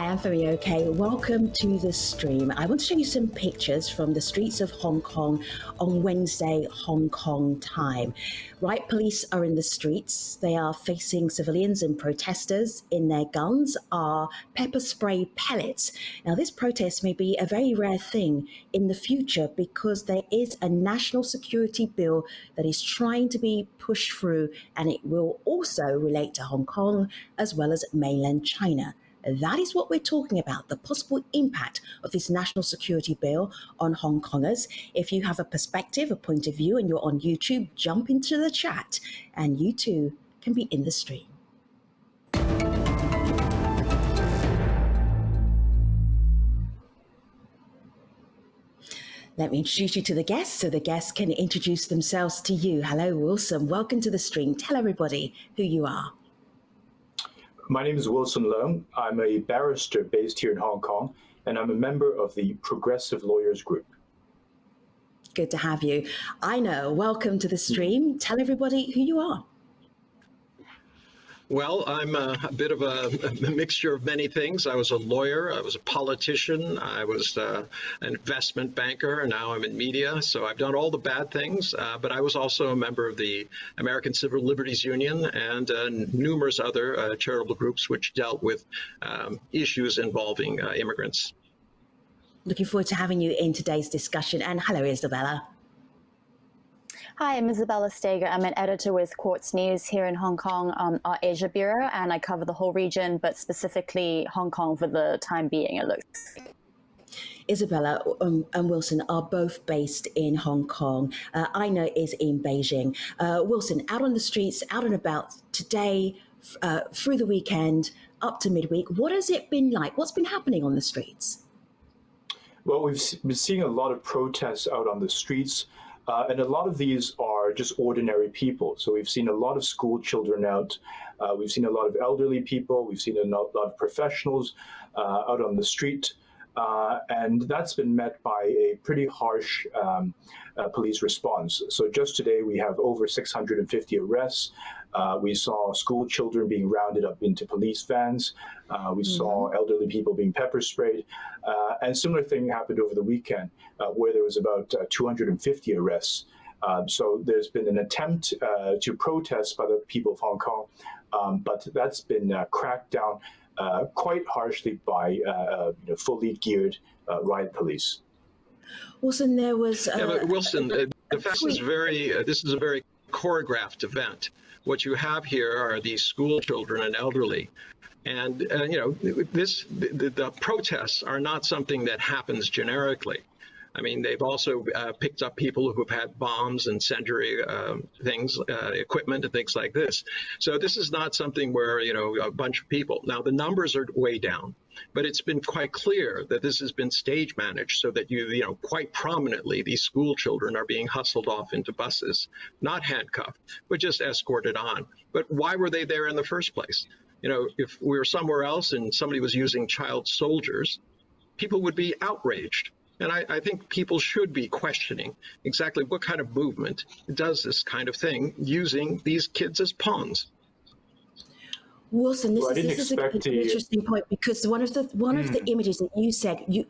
Anthony. Okay, welcome to the stream. I want to show you some pictures from the streets of Hong Kong on Wednesday, Hong Kong time. Riot police are in the streets. They are facing civilians and protesters. In their guns are pepper spray pellets. Now, this protest may be a very rare thing in the future because there is a national security bill that is trying to be pushed through, and it will also relate to Hong Kong as well as mainland China. That is what we're talking about, the possible impact of this national security bill on Hong Kongers. If you have a perspective, a point of view, and you're on YouTube, jump into the chat and you too can be in the stream. Let me introduce you to the guests so the guests can introduce themselves to you. Hello, Wilson. Welcome to the stream. Tell everybody who you are. My name is Wilson Leung. I'm a barrister based here in Hong Kong, and I'm a member of the Progressive Lawyers Group. Good to have you. I know. Welcome to the stream. Tell everybody who you are. Well, I'm a bit of a mixture of many things. I was a lawyer, I was a politician, I was an investment banker, and now I'm in media. So I've done all the bad things, but I was also a member of the American Civil Liberties Union and numerous other charitable groups which dealt with issues involving immigrants. Looking forward to having you in today's discussion. And hello, Izabella. Hi, I'm Izabella Ng. I'm an editor with Quartz News here in Hong Kong, our Asia Bureau, and I cover the whole region, but specifically Hong Kong for the time being, it looks. Izabella and Wilson are both based in Hong Kong. Aina is in Beijing. Wilson, out on the streets, out and about today, through the weekend, up to midweek. What has it been like? What's been happening on the streets? Well, we've been seeing a lot of protests out on the streets. And a lot of these are just ordinary people. So we've seen a lot of school children out. We've seen a lot of elderly people. We've seen a lot of professionals out on the street. And that's been met by a pretty harsh police response. So just today, we have over 650 arrests. We saw school children being rounded up into police vans. We saw elderly people being pepper sprayed. And similar thing happened over the weekend where there was about 250 arrests. So there's been an attempt to protest by the people of Hong Kong, but that's been cracked down quite harshly by fully geared riot police. Wilson, there was... but Wilson, the fact is this is a very choreographed event. What you have here are these school children and elderly. And, the protests are not something that happens generically. I mean, they've also picked up people who've had bombs and incendiary equipment and things like this. So this is not something where, a bunch of people. Now, the numbers are way down, but it's been quite clear that this has been stage managed so that, quite prominently, these school children are being hustled off into buses, not handcuffed, but just escorted on. But why were they there in the first place? If we were somewhere else and somebody was using child soldiers, people would be outraged. And I think people should be questioning exactly what kind of movement does this kind of thing using these kids as pawns. Wilson, this is an interesting point because one of the images that you said, you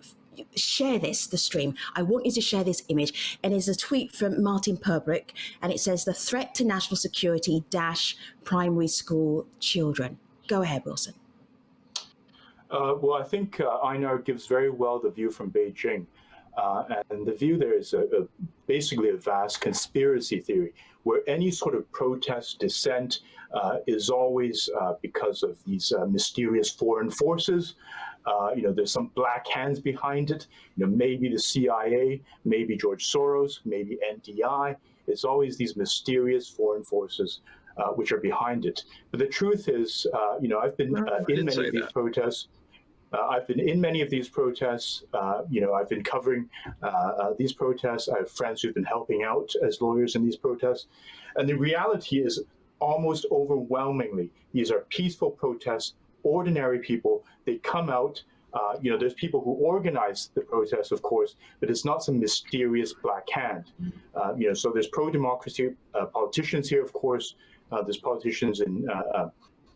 share the stream. I want you to share this image. And it's a tweet from Martin Perbrick, and it says, "The threat to national security - primary school children." Go ahead, Wilson. Well, I think Einar gives very well the view from Beijing. And the view there is basically a vast conspiracy theory where any sort of protest, dissent is always because of these mysterious foreign forces. There's some black hands behind it. Maybe the CIA, maybe George Soros, maybe NDI. It's always these mysterious foreign forces which are behind it. But the truth is, I've been in many of these protests. I've been in many of these protests. I've been covering these protests. I have friends who've been helping out as lawyers in these protests. And the reality is almost overwhelmingly, these are peaceful protests, ordinary people. They come out. There's people who organize the protests, of course, but it's not some mysterious black hand. So there's pro-democracy politicians here, of course. There's politicians in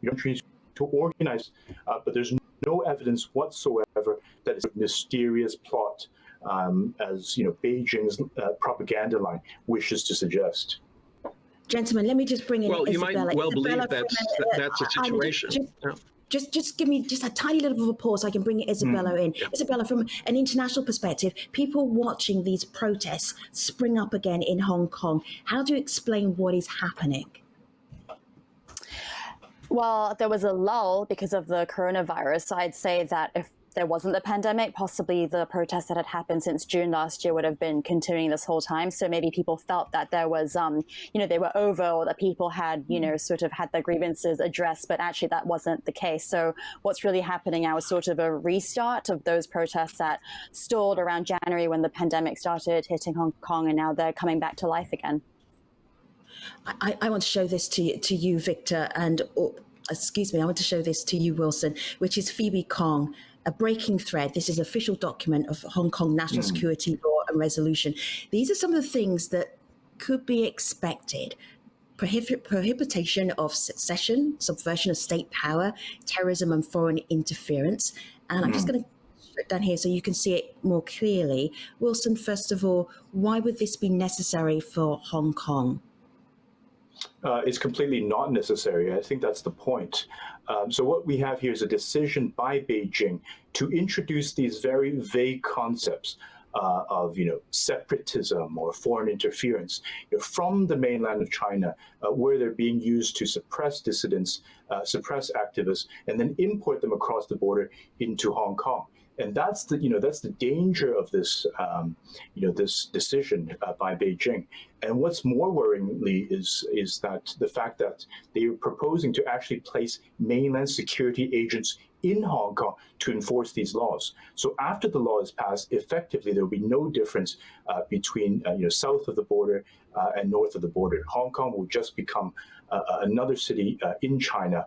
countries to organize, but there's no evidence whatsoever that it's a mysterious plot, as Beijing's propaganda line wishes to suggest. Gentlemen, let me just bring in Well, you Izabella. might well Izabella believe that's a situation. Just give me just a tiny little bit of a pause so I can bring Izabella in. Yeah. Izabella, from an international perspective, people watching these protests spring up again in Hong Kong. How do you explain what is happening? Well, there was a lull because of the coronavirus. So I'd say that if there wasn't the pandemic, possibly the protests that had happened since June last year would have been continuing this whole time. So maybe people felt that there was, they were over, or that people had, sort of had their grievances addressed, but actually that wasn't the case. So what's really happening now is sort of a restart of those protests that stalled around January when the pandemic started hitting Hong Kong, and now they're coming back to life again. I want to show this to you, Victor, and I want to show this to you, Wilson, which is Phoebe Kong, a breaking thread. This is an official document of Hong Kong national security law and resolution. These are some of the things that could be expected. Prohibition of secession, subversion of state power, terrorism and foreign interference. And I'm just going to put down here so you can see it more clearly. Wilson, first of all, why would this be necessary for Hong Kong? It's completely not necessary. I think that's the point. So what we have here is a decision by Beijing to introduce these very vague concepts of separatism or foreign interference from the mainland of China, where they're being used to suppress dissidents, suppress activists, and then import them across the border into Hong Kong. And that's the danger of this this decision by Beijing. And what's more worryingly is that the fact that they are proposing to actually place mainland security agents in Hong Kong to enforce these laws. So after the law is passed, effectively there will be no difference between south of the border and north of the border. Hong Kong will just become another city in China,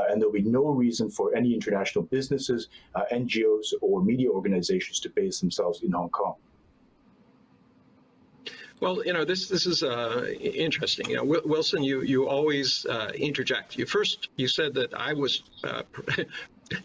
and there'll be no reason for any international businesses, NGOs, or media organizations to base themselves in Hong Kong. Well, this is interesting. Wilson, you always interject. You said that I was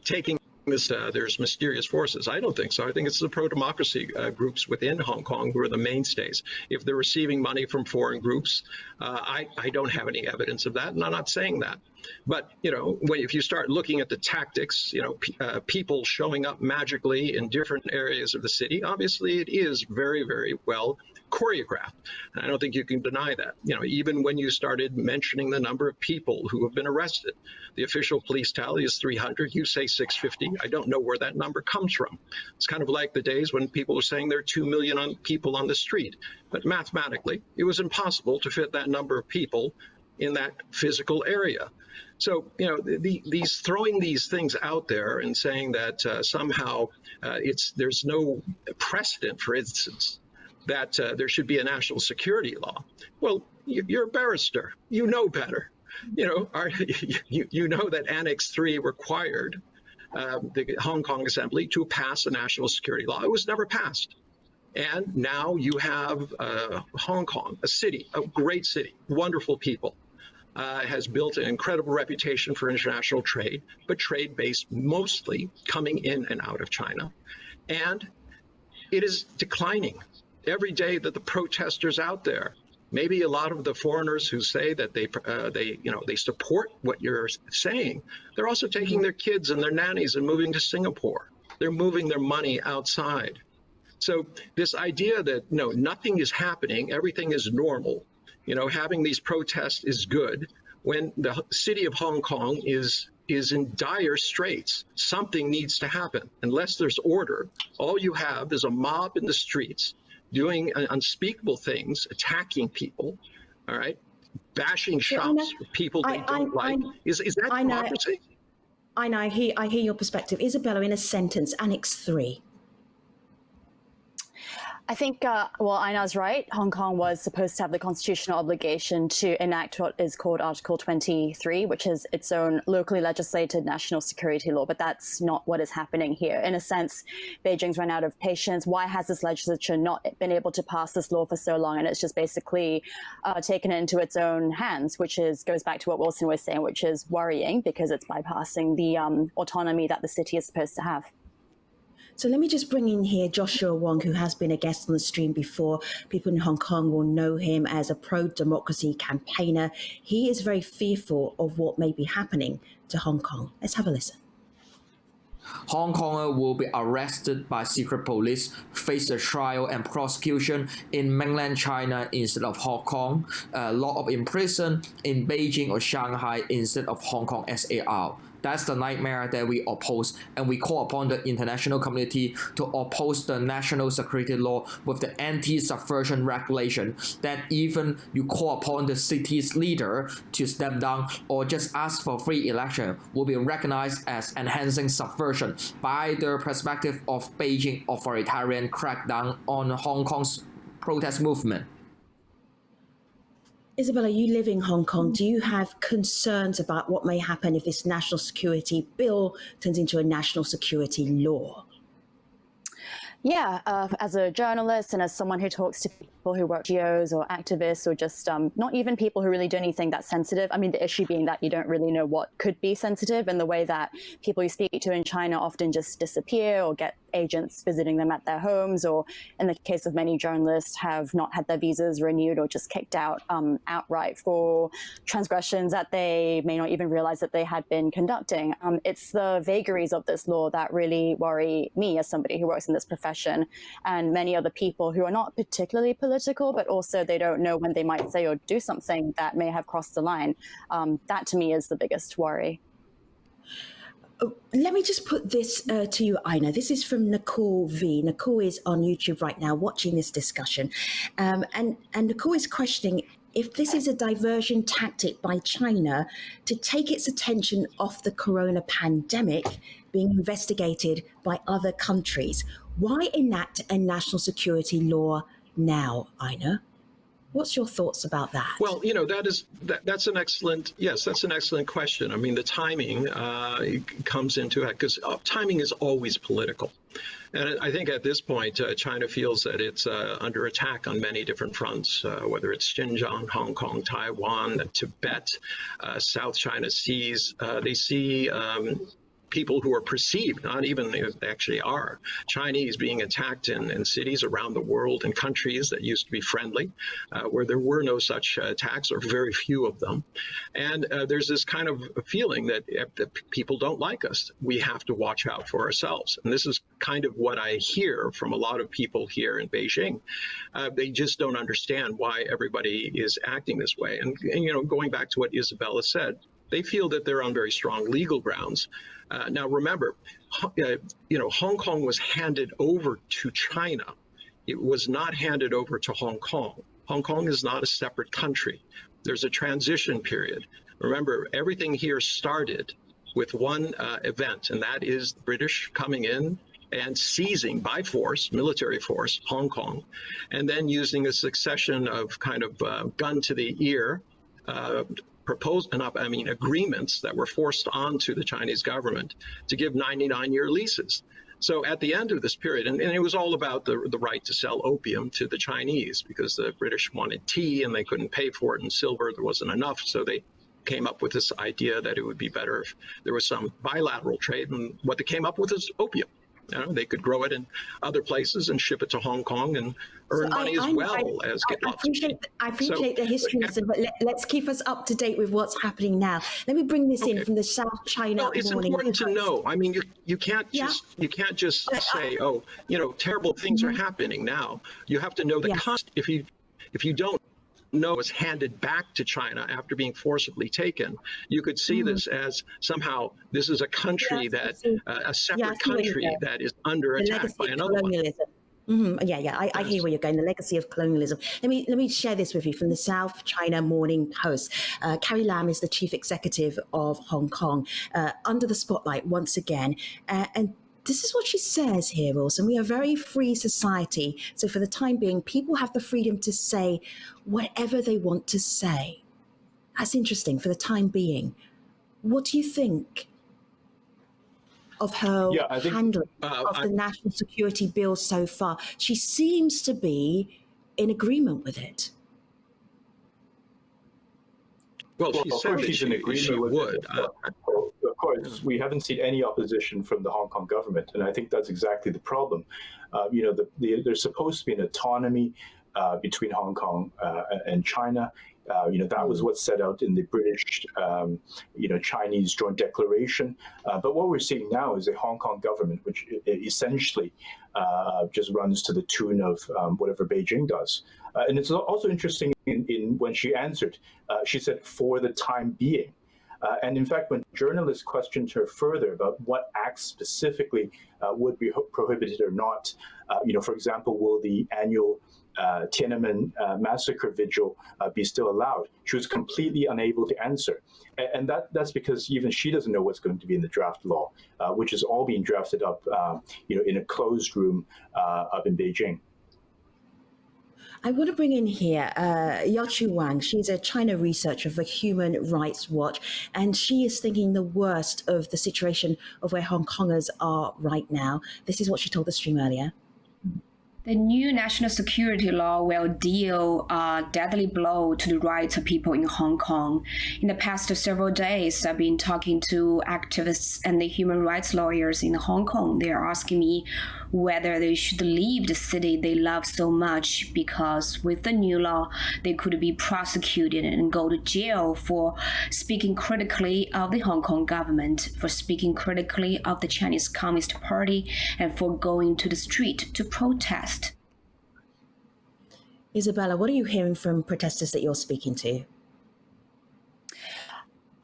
taking this, there's mysterious forces. I don't think so. I think it's the pro-democracy groups within Hong Kong who are the mainstays. If they're receiving money from foreign groups, I don't have any evidence of that, and I'm not saying that. But, if you start looking at the tactics, people showing up magically in different areas of the city, obviously it is very, very well choreographed. And I don't think you can deny that. Even when you started mentioning the number of people who have been arrested, the official police tally is 300. You say 650. I don't know where that number comes from. It's kind of like the days when people were saying there are 2 million people on the street. But mathematically, it was impossible to fit that number of people in that physical area. So, these throwing these things out there and saying that somehow there's no precedent, for instance, that there should be a national security law. Well, you're a barrister. You know better. You know that Annex 3 required the Hong Kong Assembly to pass a national security law. It was never passed. And now you have Hong Kong, a city, a great city, wonderful people, has built an incredible reputation for international trade, but trade based mostly coming in and out of China. And it is declining. Every day that the protesters out there, maybe a lot of the foreigners who say that they support what you're saying, they're also taking their kids and their nannies and moving to Singapore. They're moving their money outside. So this idea that nothing is happening, everything is normal, having these protests is good, when the city of Hong Kong is in dire straits. Something needs to happen. Unless there's order, all you have is a mob in the streets doing unspeakable things, attacking people, all right, bashing shops for people they don't like. Is that democracy? I know. I hear your perspective. Izabella, in a sentence, Annex 3. I think, well, Aina's right. Hong Kong was supposed to have the constitutional obligation to enact what is called Article 23, which is its own locally legislated national security law. But that's not what is happening here. In a sense, Beijing's run out of patience. Why has this legislature not been able to pass this law for so long? And it's just basically taken it into its own hands, which goes back to what Wilson was saying, which is worrying because it's bypassing the autonomy that the city is supposed to have. So let me just bring in here Joshua Wong, who has been a guest on the stream before. People in Hong Kong will know him as a pro-democracy campaigner. He is very fearful of what may be happening to Hong Kong. Let's have a listen. Hong Konger will be arrested by secret police, face a trial and prosecution in mainland China instead of Hong Kong, locked up in prison in Beijing or Shanghai instead of Hong Kong SAR. That's the nightmare that we oppose, and we call upon the international community to oppose the national security law with the anti-subversion regulation, that even you call upon the city's leader to step down or just ask for free election will be recognized as enhancing subversion by the perspective of Beijing authoritarian crackdown on Hong Kong's protest movement. Izabella, you live in Hong Kong. Do you have concerns about what may happen if this national security bill turns into a national security law? Yeah, as a journalist and as someone who talks to people who work NGOs or activists or just not even people who really do anything that's sensitive. I mean, the issue being that you don't really know what could be sensitive, and the way that people you speak to in China often just disappear or get agents visiting them at their homes, or in the case of many journalists, have not had their visas renewed or just kicked out outright for transgressions that they may not even realize that they had been conducting. It's the vagaries of this law that really worry me as somebody who works in this profession, and many other people who are not particularly political, but also they don't know when they might say or do something that may have crossed the line. That to me is the biggest worry. Let me just put this to you, Aina. This is from Nicole V. Nicole is on YouTube right now watching this discussion. And Nicole is questioning if this is a diversion tactic by China to take its attention off the corona pandemic being investigated by other countries. Why enact a national security law now, Aina? What's your thoughts about that? Well, you know, that's an excellent question. I mean, the timing comes into it because timing is always political. And I think at this point, China feels that it's under attack on many different fronts, whether it's Xinjiang, Hong Kong, Taiwan, Tibet, South China Seas. They see people who are perceived, not even they actually are, Chinese being attacked in cities around the world, in countries that used to be friendly, where there were no such attacks or very few of them. And there's this kind of feeling that if people don't like us, we have to watch out for ourselves. And this is kind of what I hear from a lot of people here in Beijing. They just don't understand why everybody is acting this way. And you know, going back to what Izabella said, they feel that they're on very strong legal grounds. Now, remember, you know, Hong Kong was handed over to China. It was not handed over to Hong Kong. Hong Kong is not a separate country. There's a transition period. Remember, everything here started with one event, and that is the British coming in and seizing by force, military force, Hong Kong, and then using a succession of kind of gun to the ear agreements that were forced onto the Chinese government to give 99-year leases. So at the end of this period, and it was all about the right to sell opium to the Chinese because the British wanted tea and they couldn't pay for it, and silver, there wasn't enough. So they came up with this idea that it would be better if there was some bilateral trade, and what they came up with is opium. You know, they could grow it in other places and ship it to Hong Kong and earn money as well as get lots of tea. I appreciate the history lesson, but let's keep us up to date with what's happening now. Let me bring this in from the South China Well, it's Morning important to Post. know. I mean, you can't just say, oh, you know, terrible things are happening now. You have to know the context. If you don't know was handed back to China after being forcibly taken, you could see this as somehow this is a country that a separate country that is under attack by another one. I hear where you're going. The legacy of colonialism. Let me share this with you from the South China Morning Post. Carrie Lam is the chief executive of Hong Kong, under the spotlight once again, and This is what she says here, Wilson. We are a very free society. So for the time being, people have the freedom to say whatever they want to say. That's interesting for the time being. What do you think of her handling of the national security bill so far? She seems to be in agreement with it. Well, she said that she's in agreement with would. it. Of course, we haven't seen any opposition from the Hong Kong government, and I think that's exactly the problem. There's supposed to be an autonomy between Hong Kong and China. That was what's set out in the British, Chinese joint declaration. But what we're seeing now is a Hong Kong government, which essentially just runs to the tune of whatever Beijing does. And it's also interesting in when she answered, she said, for the time being. And in fact, when journalists questioned her further about what acts specifically would be prohibited or not, for example, will the annual Tiananmen massacre vigil be still allowed? She was completely unable to answer. And that's because even she doesn't know what's going to be in the draft law, which is all being drafted up, in a closed room up in Beijing. I want to bring in here Yachu Wang. She's a China researcher for Human Rights Watch, and she is thinking the worst of the situation of where Hong Kongers are right now. This is what she told the stream earlier. The new national security law will deal a deadly blow to the rights of people in Hong Kong. In the past several days, I've been talking to activists and the human rights lawyers in Hong Kong. They are asking me whether they should leave the city they love so much, because with the new law, they could be prosecuted and go to jail for speaking critically of the Hong Kong government, for speaking critically of the Chinese Communist Party, and for going to the street to protest. Izabella, what are you hearing from protesters that you're speaking to?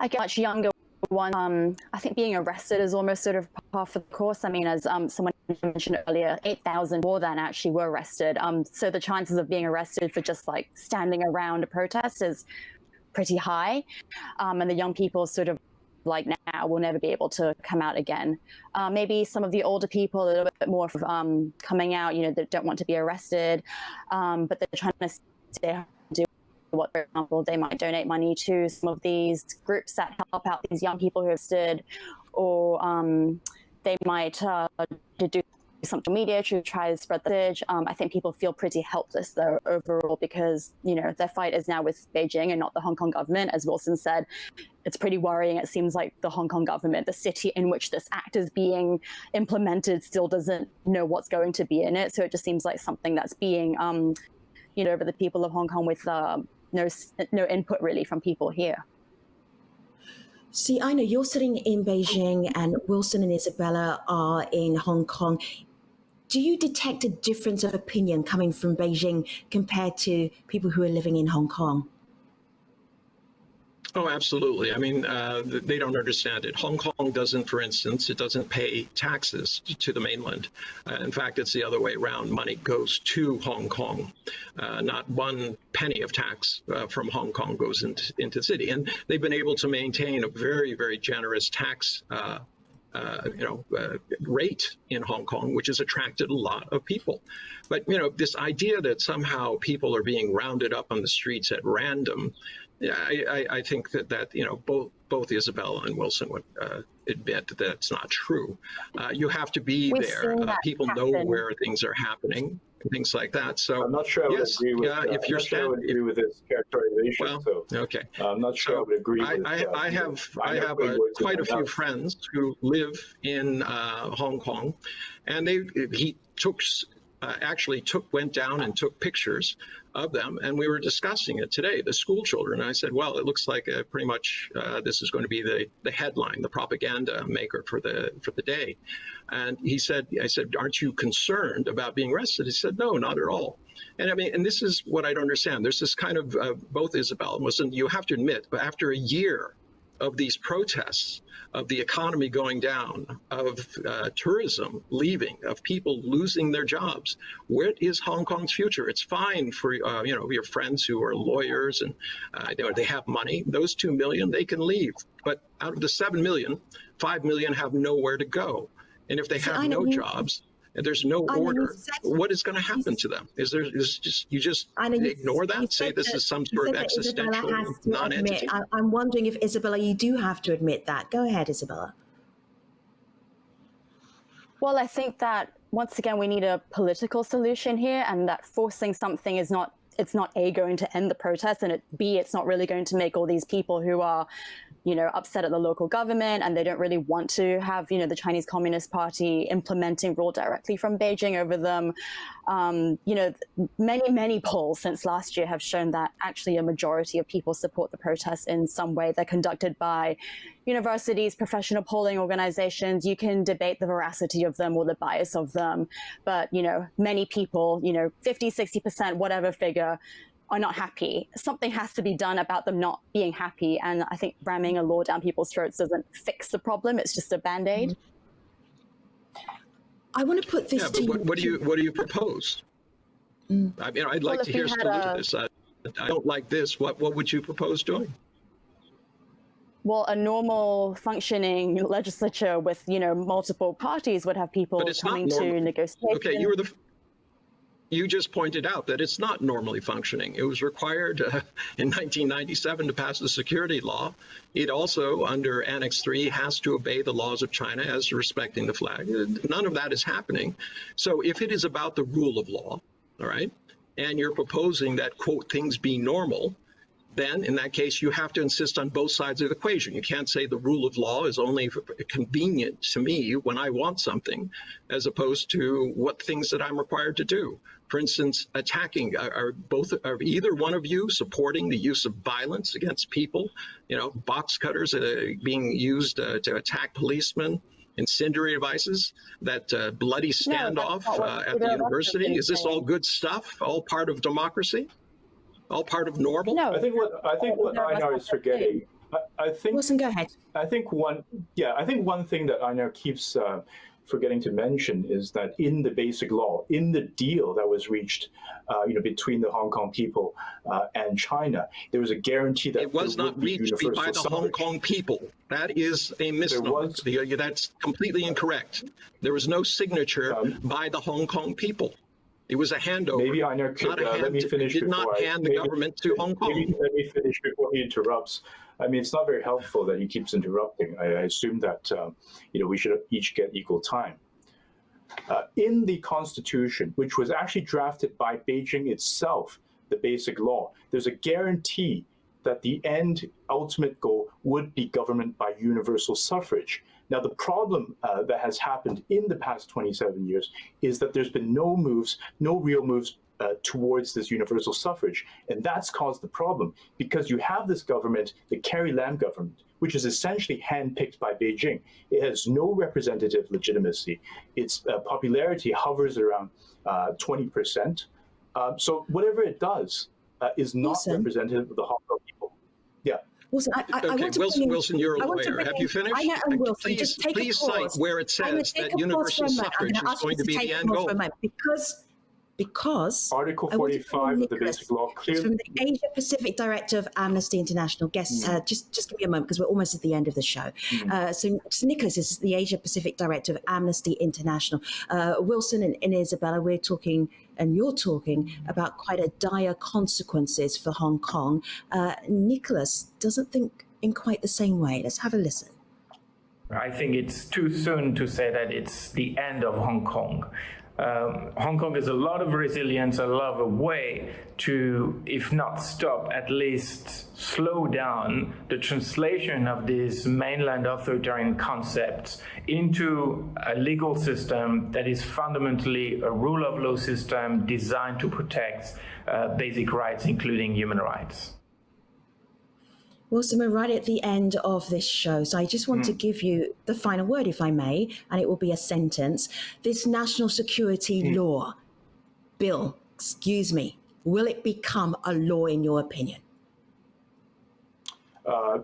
I get much younger one. I think being arrested is almost sort of par for the course. I mean, as someone mentioned earlier, 8,000 more than actually were arrested. So the chances of being arrested for just like standing around a protest is pretty high. And the young people sort of like now will never be able to come out again. Maybe some of the older people, a little bit more coming out, that don't want to be arrested, but they're trying to stay home and do what, for example, they might donate money to some of these groups that help out these young people who have stood, or they might do social media to try to spread the message. I think people feel pretty helpless though overall, because their fight is now with Beijing and not the Hong Kong government. As Wilson said, it's pretty worrying. It seems like the Hong Kong government, the city in which this act is being implemented, still doesn't know what's going to be in it. So it just seems like something that's being over the people of Hong Kong with no input really from people here. See, I know you're sitting in Beijing and Wilson and Izabella are in Hong Kong. Do you detect a difference of opinion coming from Beijing compared to people who are living in Hong Kong? Oh, absolutely. I mean, they don't understand it. Hong Kong doesn't, for instance, it doesn't pay taxes to the mainland. In fact, it's the other way around. Money goes to Hong Kong. Not one penny of tax from Hong Kong goes into the city. And they've been able to maintain a very, very generous tax rate in Hong Kong, which has attracted a lot of people. But, this idea that somehow people are being rounded up on the streets at random, I think that both Izabella and Wilson would admit that that's not true. You have to be there. People know where things are happening, things like that. So I'm not sure I would agree with. If you're agree with this characterization. Well, so okay. I'm not sure I would agree with. I have quite a few friends who live in Hong Kong, and he went down and took pictures of them, and we were discussing it today, the school children. And I said, well, it looks like pretty much this is going to be the headline, the propaganda maker for the day. And I said, aren't you concerned about being arrested? He said, no, not at all. And I mean, and this is what I don't understand. There's this kind of both Izabella and Wilson, you have to admit, but after a year of these protests, of the economy going down, of tourism leaving, of people losing their jobs, what is Hong Kong's future? It's fine for your friends who are lawyers and they have money. Those 2 million, they can leave. But out of the 7 million, 5 million have nowhere to go. And if they have no jobs and there's no order, what is going to happen to them? Is you just ignore that? Say this is some sort of existential non-entity? I'm wondering if, Izabella, you do have to admit that. Go ahead, Izabella. Well, I think that, once again, we need a political solution here, and that forcing something is not, it's not A, going to end the protest, and B, it's not really going to make all these people who are, you know, upset at the local government and they don't really want to have, you know, the Chinese Communist Party implementing rule directly from Beijing over them. You know, many polls since last year have shown that actually a majority of people support the protests in some way. They're conducted by universities, professional polling organizations. You can debate the veracity of them or the bias of them, but, you know, many people, you know, 50, 60%, whatever figure, are not happy. Something has to be done about them not being happy. And I think ramming a law down people's throats doesn't fix the problem. It's just a Band-Aid. I want to put this to you. What do you propose? I mean, I'd like to hear some of this. I don't like this. What would you propose doing? Well, a normal functioning legislature with, you know, multiple parties would have people coming to negotiate. Okay, you just pointed out that it's not normally functioning. It was required in 1997 to pass the security law. It also, under Annex 3, has to obey the laws of China as to respecting the flag. None of that is happening. So if it is about the rule of law, all right, and you're proposing that, quote, things be normal, then in that case, you have to insist on both sides of the equation. You can't say the rule of law is only convenient to me when I want something, as opposed to what things that I'm required to do. For instance, attacking, are either one of you supporting the use of violence against people? You know, box cutters being used to attack policemen, incendiary devices, that bloody standoff at the university. Is this all good stuff? All part of democracy? All part of normal? No. I think what Einar is forgetting. I think. Wilson, go ahead. I think one thing that Einar keeps forgetting to mention is that in the basic law, in the deal that was reached, between the Hong Kong people and China, there was a guarantee that it was not reached by the Hong Kong people. That is a misnomer. That's completely incorrect. There was no signature by the Hong Kong people. It was a handover. Maybe Einar could let me finish. Did not hand the government to Hong Kong. Maybe let me finish before he interrupts. I mean, it's not very helpful that he keeps interrupting. I assume that we should each get equal time. In the Constitution, which was actually drafted by Beijing itself, the basic law, there's a guarantee that the ultimate goal would be government by universal suffrage. Now, the problem that has happened in the past 27 years is that there's been no real moves towards this universal suffrage. And that's caused the problem because you have this government, the Carrie Lam government, which is essentially handpicked by Beijing. It has no representative legitimacy. Its popularity hovers around 20%. So whatever it does is not representative of the Hong Kong people. Yeah. Wilson, Wilson, you're a lawyer. Have you finished? Please cite where it says that universal suffrage is going to be the end goal. Because Article 45 of the Basic Law clearly from the Asia Pacific Director of Amnesty International. Just give me a moment because we're almost at the end of the show. So Nicolas is the Asia Pacific Director of Amnesty International. Wilson and Izabella, we're talking, and you're talking about quite a dire consequences for Hong Kong. Nicolas doesn't think in quite the same way. Let's have a listen. I think it's too soon to say that it's the end of Hong Kong. Hong Kong has a lot of resilience, a lot of a way to, if not stop, at least slow down the translation of these mainland authoritarian concepts into a legal system that is fundamentally a rule of law system designed to protect basic rights, including human rights. Wilson, we're right at the end of this show, so I just want to give you the final word, if I may, and it will be a sentence. This national security law, bill, will it become a law in your opinion?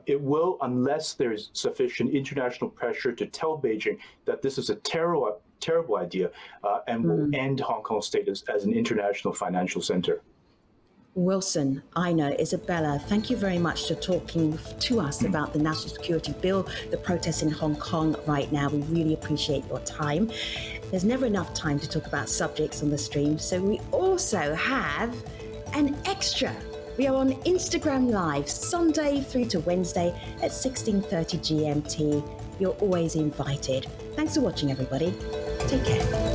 It will, unless there's sufficient international pressure to tell Beijing that this is a terrible idea and will end Hong Kong's status as an international financial center. Wilson, Ina, Izabella, thank you very much for talking to us about the National Security Bill, the protests in Hong Kong right now. We really appreciate your time. There's never enough time to talk about subjects on the stream, so we also have an extra. We are on Instagram Live Sunday through to Wednesday at 16:30 GMT. You're always invited. Thanks for watching, everybody. Take care.